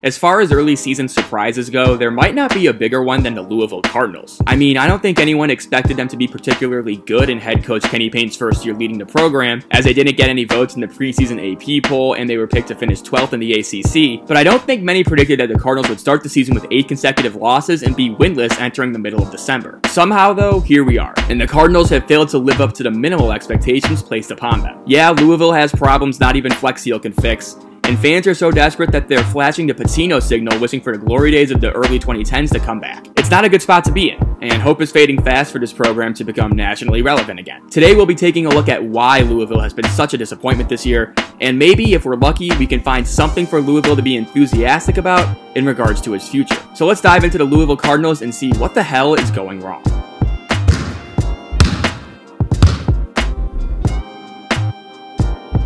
As far as early season surprises go, there might not be a bigger one than the Louisville Cardinals. I mean, I don't think anyone expected them to be particularly good in head coach Kenny Payne's first year leading the program, as they didn't get any votes in the preseason AP poll and they were picked to finish 12th in the ACC, but I don't think many predicted that the Cardinals would start the season with 8 consecutive losses and be winless entering the middle of December. Somehow though, here we are, and the Cardinals have failed to live up to the minimal expectations placed upon them. Yeah, Louisville has problems not even Flex Seal can fix, and fans are so desperate that they're flashing the Patino signal wishing for the glory days of the early 2010s to come back. It's not a good spot to be in, and hope is fading fast for this program to become nationally relevant again. Today we'll be taking a look at why Louisville has been such a disappointment this year, and maybe if we're lucky we can find something for Louisville to be enthusiastic about in regards to its future. So let's dive into the Louisville Cardinals and see what the hell is going wrong.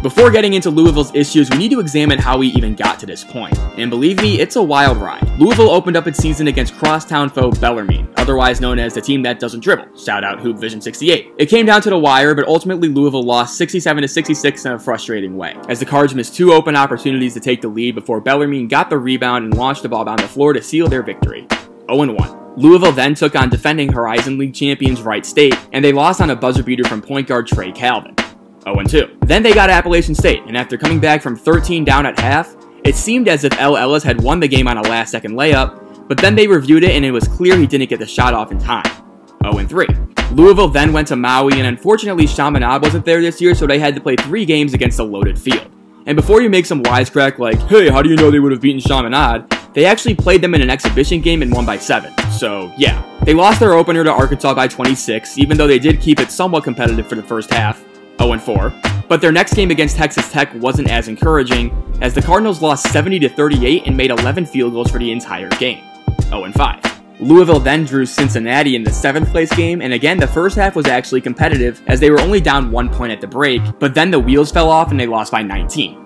Before getting into Louisville's issues, we need to examine how we even got to this point. And believe me, it's a wild ride. Louisville opened up its season against crosstown foe Bellarmine, otherwise known as the team that doesn't dribble. Shout out Hoop Vision 68. It came down to the wire, but ultimately Louisville lost 67-66 in a frustrating way, as the Cards missed 2 open opportunities to take the lead before Bellarmine got the rebound and launched the ball down the floor to seal their victory. 0-1. Louisville then took on defending Horizon League champions Wright State, and they lost on a buzzer beater from point guard Trey Calvin. 0-2. Then they got Appalachian State, and after coming back from 13 down at half, it seemed as if L. Ellis had won the game on a last-second layup, but then they reviewed it and it was clear he didn't get the shot off in time. 0-3. Louisville then went to Maui, and unfortunately Chaminade wasn't there this year, so they had to play 3 games against a loaded field. And before you make some wisecrack like, hey, how do you know they would have beaten Chaminade? They actually played them in an exhibition game and won by 7. So, yeah. They lost their opener to Arkansas by 26, even though they did keep it somewhat competitive for the first half. 0-4, but their next game against Texas Tech wasn't as encouraging, as the Cardinals lost 70-38 and made 11 field goals for the entire game. 0-5. Louisville then drew Cincinnati in the 7th place game, and again the first half was actually competitive, as they were only down 1 point at the break, but then the wheels fell off and they lost by 19.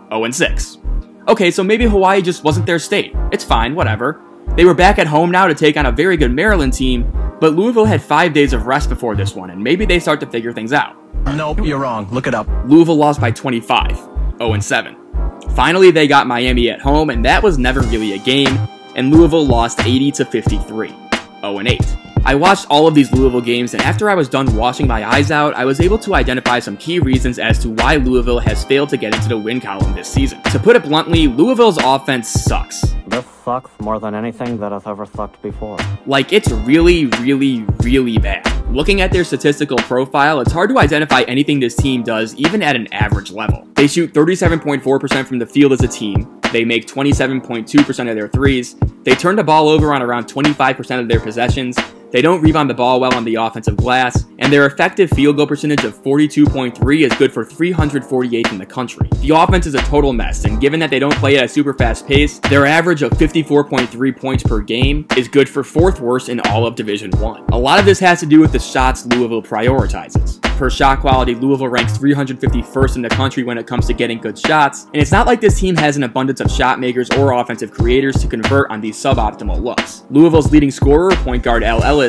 0-6. Okay, so maybe Hawaii just wasn't their state. It's fine, whatever. They were back at home now to take on a very good Maryland team, but Louisville had 5 days of rest before this one, and maybe they start to figure things out. Nope, you're wrong. Look it up. Louisville lost by 25, 0-7. Finally, they got Miami at home, and that was never really a game, and Louisville lost 80-53, 0-8. I watched all of these Louisville games, and after I was done washing my eyes out, I was able to identify some key reasons as to why Louisville has failed to get into the win column this season. To put it bluntly, Louisville's offense sucks. This sucks more than anything that has ever sucked before. Like, it's really, really, really bad. Looking at their statistical profile, it's hard to identify anything this team does, even at an average level. They shoot 37.4% from the field as a team. They make 27.2% of their threes. They turn the ball over on around 25% of their possessions. They don't rebound the ball well on the offensive glass, and their effective field goal percentage of 42.3 is good for 348th in the country. The offense is a total mess, and given that they don't play at a super fast pace, their average of 54.3 points per game is good for 4th worst in all of Division I. A lot of this has to do with the shots Louisville prioritizes. Per shot quality, Louisville ranks 351st in the country when it comes to getting good shots, and it's not like this team has an abundance of shot makers or offensive creators to convert on these suboptimal looks. Louisville's leading scorer, point guard L. Ellis,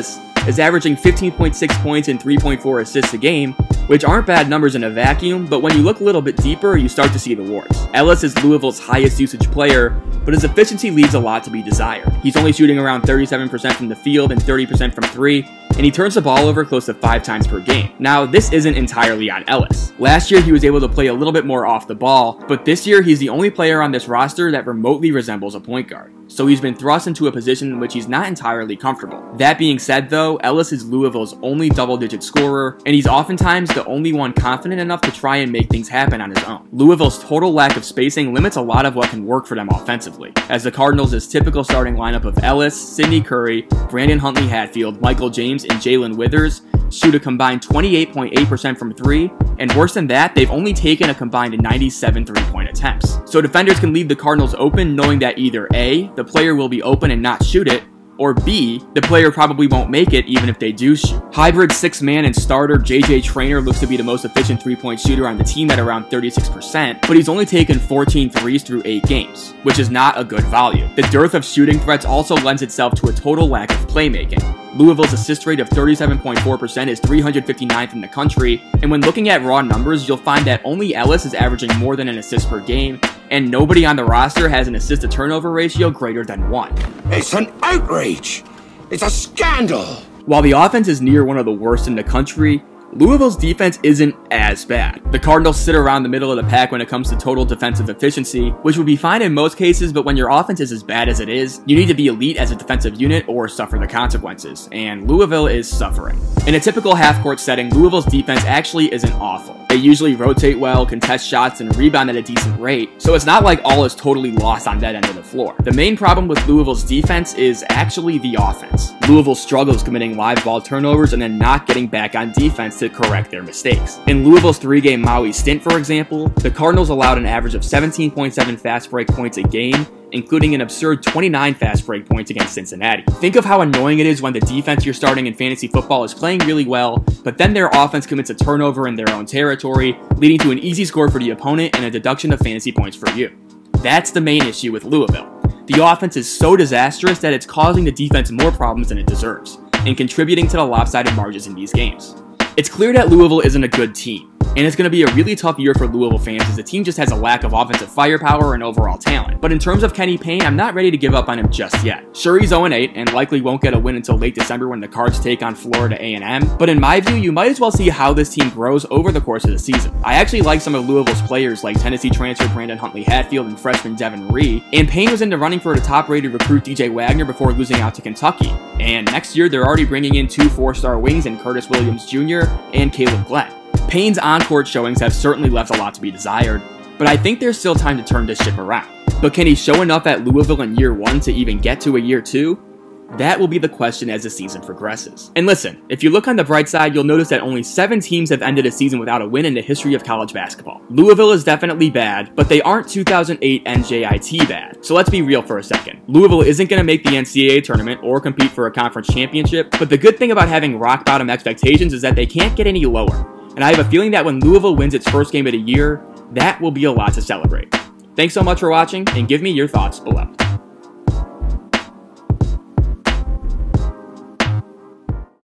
is averaging 15.6 points and 3.4 assists a game, which aren't bad numbers in a vacuum, but when you look a little bit deeper, you start to see the warts. Ellis is Louisville's highest usage player, but his efficiency leaves a lot to be desired. He's only shooting around 37% from the field and 30% from 3, and he turns the ball over close to 5 times per game. Now, this isn't entirely on Ellis. Last year, he was able to play a little bit more off the ball, but this year, he's the only player on this roster that remotely resembles a point guard. So he's been thrust into a position in which he's not entirely comfortable. That being said though, Ellis is Louisville's only double-digit scorer, and he's oftentimes the only one confident enough to try and make things happen on his own. Louisville's total lack of spacing limits a lot of what can work for them offensively, as the Cardinals' typical starting lineup of Ellis, Sidney Curry, Brandon Huntley Hatfield, Michael James, and Jalen Withers shoot a combined 28.8% from 3, and worse than that, they've only taken a combined 97 3-point attempts. So defenders can leave the Cardinals open knowing that either A, the player will be open and not shoot it, or B, the player probably won't make it even if they do shoot. Hybrid 6-man and starter JJ Traynor looks to be the most efficient 3-point shooter on the team at around 36%, but he's only taken 14 threes through 8 games, which is not a good volume. The dearth of shooting threats also lends itself to a total lack of playmaking. Louisville's assist rate of 37.4% is 359th in the country, and when looking at raw numbers, you'll find that only Ellis is averaging more than an assist per game, and nobody on the roster has an assist-to-turnover ratio greater than 1. It's an outrage! It's a scandal! While the offense is near one of the worst in the country, Louisville's defense isn't as bad. The Cardinals sit around the middle of the pack when it comes to total defensive efficiency, which would be fine in most cases, but when your offense is as bad as it is, you need to be elite as a defensive unit or suffer the consequences, and Louisville is suffering. In a typical half-court setting, Louisville's defense actually isn't awful. They usually rotate well, contest shots, and rebound at a decent rate, so it's not like all is totally lost on that end of the floor. The main problem with Louisville's defense is actually the offense. Louisville struggles committing live ball turnovers and then not getting back on defense to correct their mistakes. In Louisville's 3-game Maui stint, for example, the Cardinals allowed an average of 17.7 fast break points a game, including an absurd 29 fast break points against Cincinnati. Think of how annoying it is when the defense you're starting in fantasy football is playing really well, but then their offense commits a turnover in their own territory, leading to an easy score for the opponent and a deduction of fantasy points for you. That's the main issue with Louisville. The offense is so disastrous that it's causing the defense more problems than it deserves, and contributing to the lopsided margins in these games. It's clear that Louisville isn't a good team, and it's going to be a really tough year for Louisville fans as the team just has a lack of offensive firepower and overall talent. But in terms of Kenny Payne, I'm not ready to give up on him just yet. Sure, he's 0-8 and likely won't get a win until late December when the Cards take on Florida A&M, but in my view, you might as well see how this team grows over the course of the season. I actually like some of Louisville's players like Tennessee transfer Brandon Huntley-Hatfield and freshman Devin Ree, and Payne was in the running for the top-rated recruit DJ Wagner before losing out to Kentucky, and next year they're already bringing in 2 4-star wings in Curtis Williams Jr. and Caleb Glenn. Payne's on-court showings have certainly left a lot to be desired, but I think there's still time to turn this ship around. But can he show enough at Louisville in year 1 to even get to a year 2? That will be the question as the season progresses. And listen, if you look on the bright side, you'll notice that only 7 teams have ended a season without a win in the history of college basketball. Louisville is definitely bad, but they aren't 2008 NJIT bad. So let's be real for a second. Louisville isn't going to make the NCAA tournament or compete for a conference championship, but the good thing about having rock-bottom expectations is that they can't get any lower. And I have a feeling that when Louisville wins its first game of the year, that will be a lot to celebrate. Thanks so much for watching, and give me your thoughts below.